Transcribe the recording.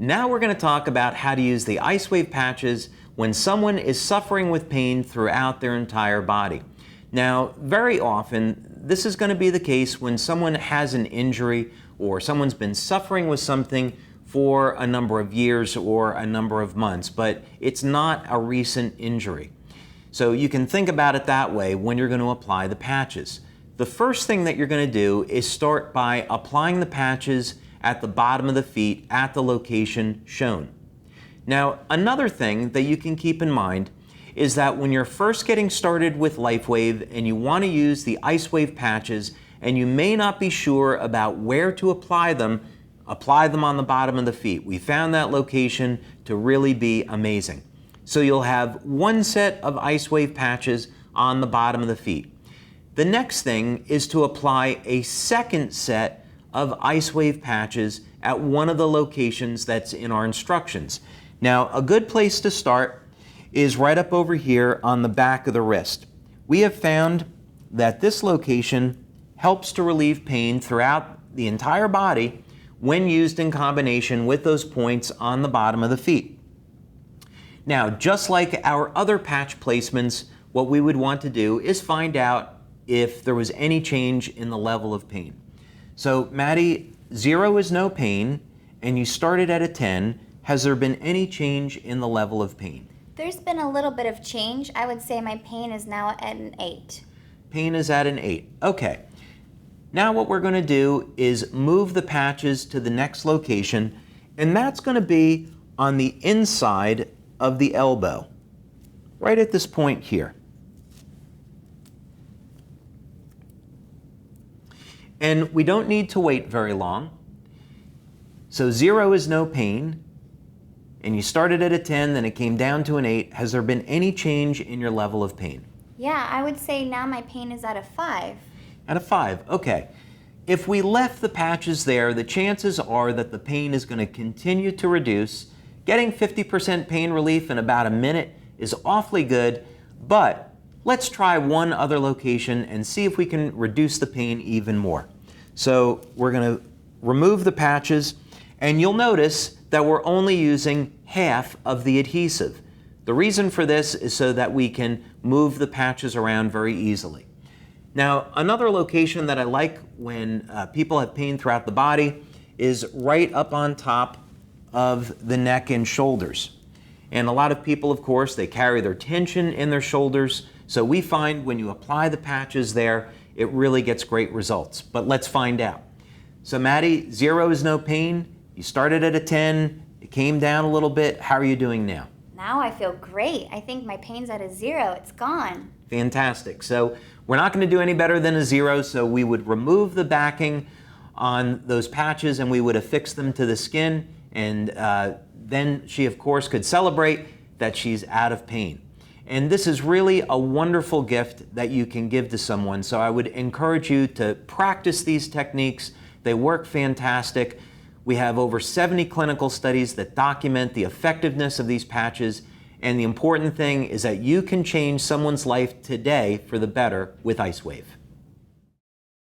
Now we're going to talk about how to use the Icewave patches when someone is suffering with pain throughout their entire body. Now, very often, this is going to be the case when someone has an injury or someone's been suffering with something for a number of years or a number of months, but it's not a recent injury. So you can think about it that way when you're going to apply the patches. The first thing that you're going to do is start by applying the patches at the bottom of the feet at the location shown. Now, another thing that you can keep in mind is that when you're first getting started with Icewave and you want to use the Icewave patches and you may not be sure about where to apply them on the bottom of the feet. We found that location to really be amazing. So you'll have one set of Icewave patches on the bottom of the feet. The next thing is to apply a second set of Icewave patches at one of the locations that's in our instructions. Now, a good place to start is right up over here on the back of the wrist. We have found that this location helps to relieve pain throughout the entire body when used in combination with those points on the bottom of the feet. Now, just like our other patch placements, what we would want to do is find out if there was any change in the level of pain. So, Maddie, 0 is no pain, and you started at a 10. Has there been any change in the level of pain? There's been a little bit of change. I would say my pain is now at an 8. Pain is at an 8. Okay. Now what we're going to do is move the patches to the next location, and that's going to be on the inside of the elbow, right at this point here. And we don't need to wait very long. So 0 is no pain, and you started at a 10, then it came down to an 8. Has there been any change in your level of pain? Yeah, I would say now my pain is at a 5. At a 5, okay. If we left the patches there, the chances are that the pain is going to continue to reduce. Getting 50% pain relief in about a minute is awfully good, but let's try one other location and see if we can reduce the pain even more. So we're going to remove the patches, and you'll notice that we're only using half of the adhesive. The reason for this is so that we can move the patches around very easily. Now, another location that I like when people have pain throughout the body is right up on top of the neck and shoulders. And a lot of people, of course, they carry their tension in their shoulders. So we find when you apply the patches there, it really gets great results. But let's find out. So Maddie, 0 is no pain. You started at a 10. It came down a little bit. How are you doing now? Now I feel great. I think my pain's at a 0. It's gone. Fantastic. So we're not going to do any better than a 0, so we would remove the backing on those patches and we would affix them to the skin, and then she, of course, could celebrate that she's out of pain. And this is really a wonderful gift that you can give to someone, so I would encourage you to practice these techniques. They work fantastic. We have over 70 clinical studies that document the effectiveness of these patches, and the important thing is that you can change someone's life today for the better with Icewave.